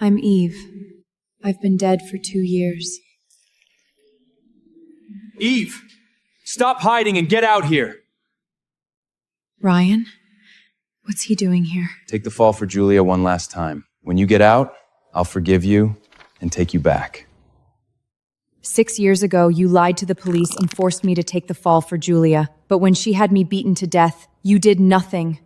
I'm Eve. I've been dead for 2 years. Eve! Stop hiding and get out here! Ryan? What's he doing here? Take the fall for Julia one last time. When you get out, I'll forgive you and take you back. 6 years ago, you lied to the police and forced me to take the fall for Julia. But when she had me beaten to death, you did nothing.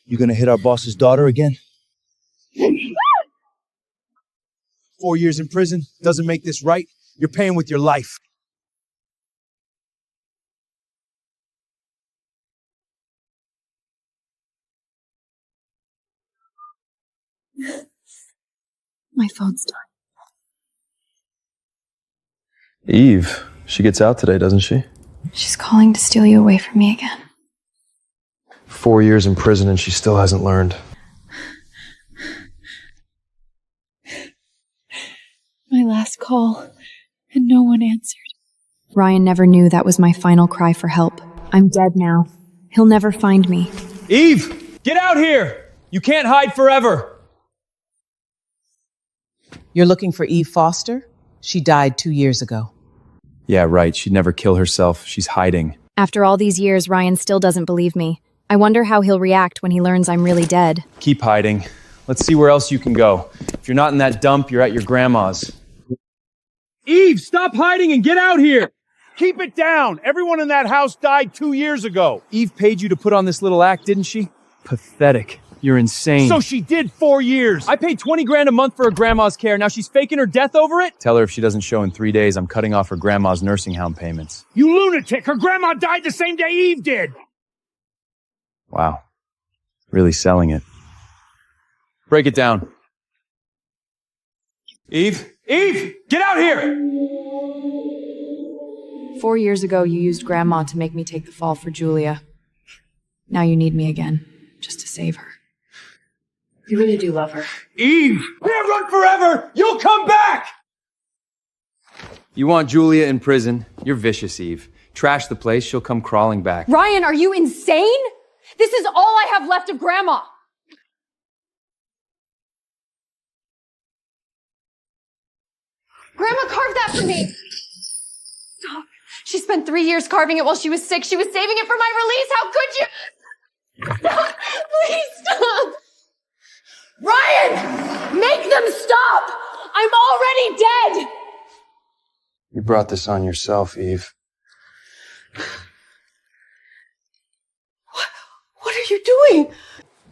You gonna hit our boss's daughter again? 4 years in prison doesn't make this right. You're paying with your life. My phone's dying. Eve, she gets out today, doesn't she? She's calling to steal you away from me again. 4 years in prison and she still hasn't learned. My last call, and no one answered. Ryan never knew that was my final cry for help. I'm dead now. He'll never find me. Eve! Get out here! You can't hide forever! You're looking for Eve Foster? She died 2 years ago. Yeah, right. She'd never kill herself. She's hiding. After all these years, Ryan still doesn't believe me. I wonder how he'll react when he learns I'm really dead. Keep hiding. Let's see where else you can go. If you're not in that dump, you're at your grandma's. Eve, stop hiding and get out here! Keep it down. Everyone in that house died 2 years ago. Eve paid you to put on this little act, didn't she? Pathetic. You're insane. So she did 4 years. I paid 20 grand a month for her grandma's care. Now she's faking her death over it? Tell her if she doesn't show in 3 days, I'm cutting off her grandma's nursing home payments. You lunatic. Her grandma died the same day Eve did. Wow. Really selling it. Break it down. Eve! Eve! Get out here! 4 years ago, you used Grandma to make me take the fall for Julia. Now you need me again, just to save her. You really do love her. Eve! Can't run forever! You'll come back! You want Julia in prison? You're vicious, Eve. Trash the place, she'll come crawling back. Ryan, are you insane? This is all I have left of Grandma! Grandma carved that for me! Stop. She spent 3 years carving it while she was sick. She was saving it for my release. How could you? Stop. Please stop. Ryan! Make them stop! I'm already dead! You brought this on yourself, Eve. What are you doing?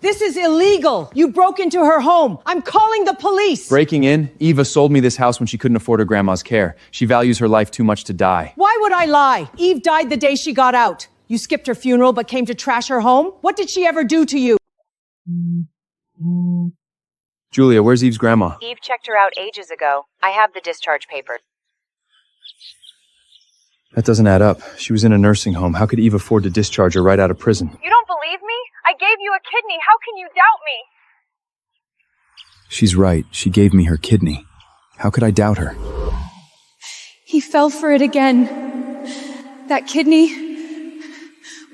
This is illegal. You broke into her home. I'm calling the police. Breaking in? Eva sold me this house when she couldn't afford her grandma's care. She values her life too much to die. Why would I lie? Eve died the day she got out. You skipped her funeral but came to trash her home? What did she ever do to you? Julia, where's Eve's grandma? Eve checked her out ages ago. I have the discharge papers. That doesn't add up. She was in a nursing home. How could Eve afford to discharge her right out of prison? You don't believe me? I gave you a kidney. How can you doubt me? She's right. She gave me her kidney. How could I doubt her? He fell for it again. That kidney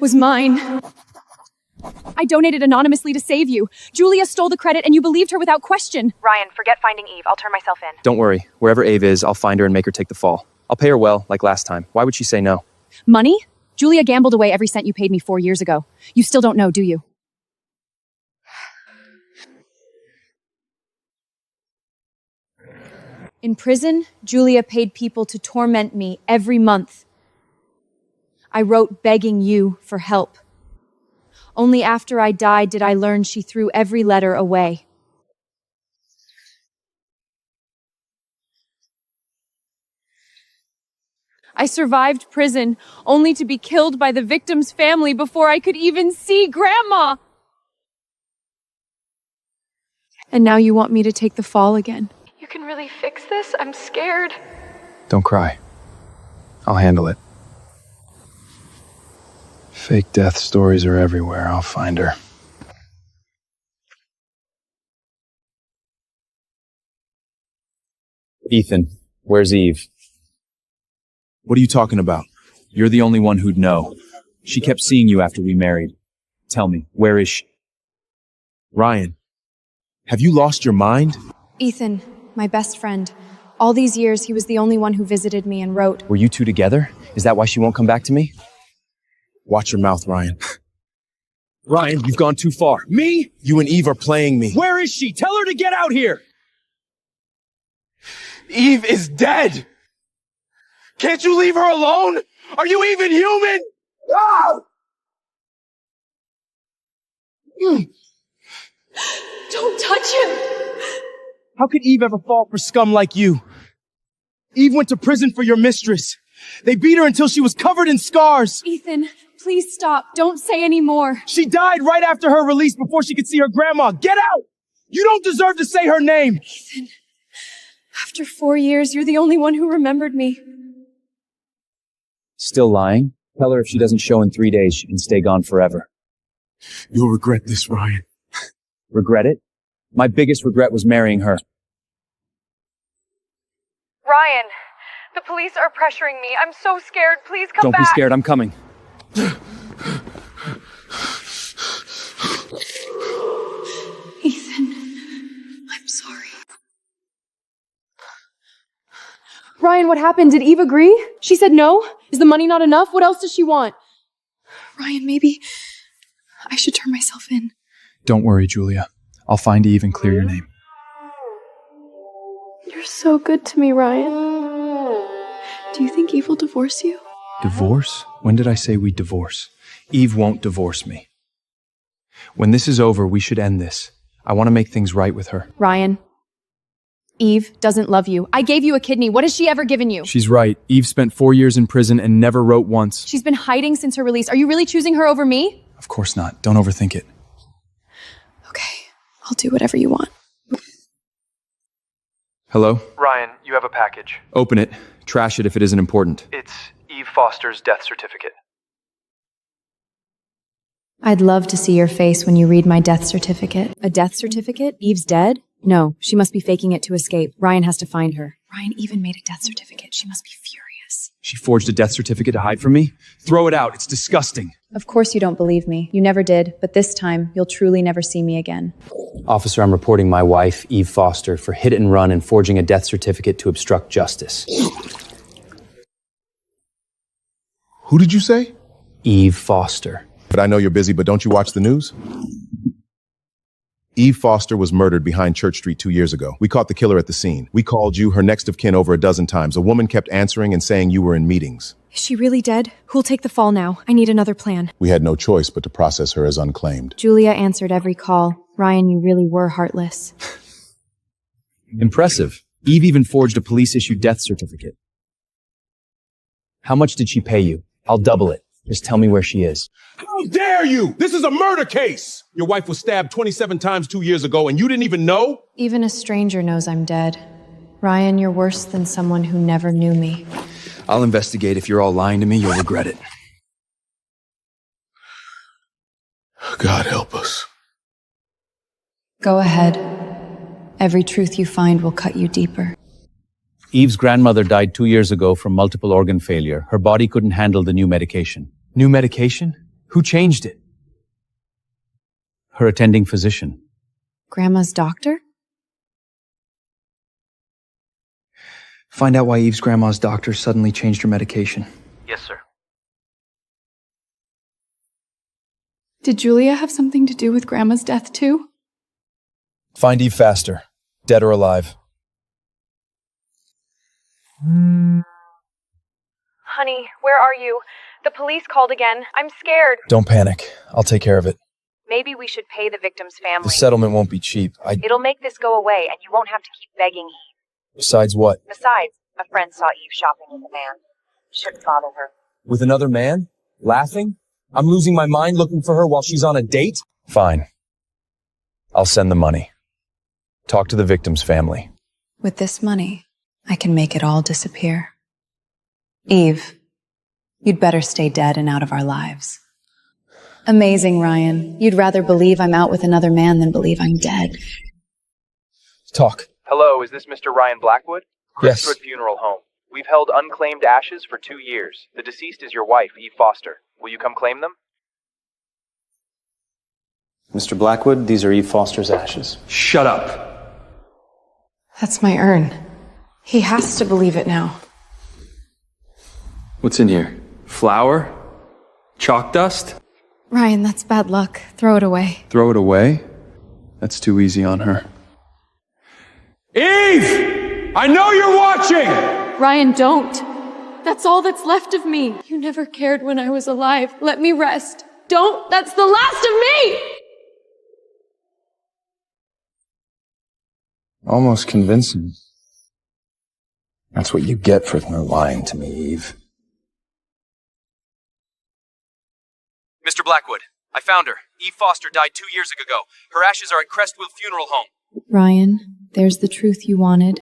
was mine. I donated anonymously to save you. Julia stole the credit and you believed her without question. Ryan, forget finding Eve. I'll turn myself in. Don't worry. Wherever Eve is, I'll find her and make her take the fall. I'll pay her well, like last time. Why would she say no? Money? Julia gambled away every cent you paid me 4 years ago. You still don't know, do you? In prison, Julia paid people to torment me every month. I wrote begging you for help. Only after I died did I learn she threw every letter away. I survived prison, only to be killed by the victim's family before I could even see Grandma. And now you want me to take the fall again. You can really fix this? I'm scared. Don't cry. I'll handle it. Fake death stories are everywhere. I'll find her. Ethan, where's Eve? What are you talking about? You're the only one who'd know. She kept seeing you after we married. Tell me, where is she? Ryan, have you lost your mind? Ethan, my best friend. All these years, he was the only one who visited me and wrote. Were you two together? Is that why she won't come back to me? Watch your mouth, Ryan. Ryan, you've gone too far. Me? You and Eve are playing me. Where is she? Tell her to get out here! Eve is dead! Can't you leave her alone? Are you even human? Don't touch him! How could Eve ever fall for scum like you? Eve went to prison for your mistress. They beat her until she was covered in scars. Ethan, please stop. Don't say any more. She died right after her release before she could see her grandma. Get out! You don't deserve to say her name. Ethan, after 4 years, you're the only one who remembered me. Still lying? Tell her if she doesn't show in 3 days, she can stay gone forever. You'll regret this, Ryan. Regret it? My biggest regret was marrying her. Ryan, the police are pressuring me. I'm so scared. Please come back. Don't be scared, I'm coming. Ethan, I'm sorry. Ryan, what happened? Did Eve agree? She said no? Is the money not enough? What else does she want? Ryan, maybe I should turn myself in. Don't worry, Julia. I'll find Eve and clear your name. You're so good to me, Ryan. Do you think Eve will divorce you? Divorce? When did I say we'd divorce? Eve won't divorce me. When this is over, we should end this. I want to make things right with her. Ryan, Eve doesn't love you. I gave you a kidney. What has she ever given you? She's right. Eve spent 4 years in prison and never wrote once. She's been hiding since her release. Are you really choosing her over me? Of course not. Don't overthink it. Okay, I'll do whatever you want. Hello? Ryan, you have a package. Open it. Trash it if it isn't important. It's Eve Foster's death certificate. I'd love to see your face when you read my death certificate. A death certificate? Eve's dead? No, she must be faking it to escape. Ryan has to find her. Ryan even made a death certificate. She must be furious. She forged a death certificate to hide from me? Throw it out. It's disgusting. Of course you don't believe me. You never did, but this time, you'll truly never see me again. Officer, I'm reporting my wife, Eve Foster, for hit and run and forging a death certificate to obstruct justice. Who did you say? Eve Foster. But I know you're busy, but don't you watch the news? Eve Foster was murdered behind Church Street 2 years ago. We caught the killer at the scene. We called you, her next of kin, over a dozen times. A woman kept answering and saying you were in meetings. Is she really dead? Who'll take the fall now? I need another plan. We had no choice but to process her as unclaimed. Julia answered every call. Ryan, you really were heartless. Impressive. Eve even forged a police-issued death certificate. How much did she pay you? I'll double it. Just tell me where she is. How dare you? This is a murder case. Your wife was stabbed 27 times 2 years ago and you didn't even know? Even a stranger knows I'm dead. Ryan, you're worse than someone who never knew me. I'll investigate. If you're all lying to me, you'll regret it. God help us. Go ahead. Every truth you find will cut you deeper. Eve's grandmother died 2 years ago from multiple organ failure. Her body couldn't handle the new medication. New medication? Who changed it? Her attending physician. Grandma's doctor? Find out why Eve's grandma's doctor suddenly changed her medication. Yes, sir. Did Julia have something to do with Grandma's death too? Find Eve faster. Dead or alive. Honey, where are you? The police called again. I'm scared. Don't panic. I'll take care of it. Maybe we should pay the victim's family. The settlement won't be cheap. It'll make this go away, and you won't have to keep begging Eve. Besides what? Besides, a friend saw Eve shopping with a man. Shouldn't bother her. With another man? Laughing? I'm losing my mind looking for her while she's on a date? Fine. I'll send the money. Talk to the victim's family. With this money, I can make it all disappear. Eve, you'd better stay dead and out of our lives. Amazing, Ryan. You'd rather believe I'm out with another man than believe I'm dead. Talk. Hello, is this Mr. Ryan Blackwood? Yes. Crestwood Funeral Home. We've held unclaimed ashes for 2 years. The deceased is your wife, Eve Foster. Will you come claim them? Mr. Blackwood, these are Eve Foster's ashes. Shut up! That's my urn. He has to believe it now. What's in here? Flour? Chalk dust? Ryan, that's bad luck. Throw it away. Throw it away? That's too easy on her. Eve! I know you're watching! Ryan, don't. That's all that's left of me. You never cared when I was alive. Let me rest. Don't. That's the last of me! Almost convincing. That's what you get for lying to me, Eve. Mr. Blackwood, I found her. Eve Foster died 2 years ago. Her ashes are at Crestwood Funeral Home. Ryan, there's the truth you wanted.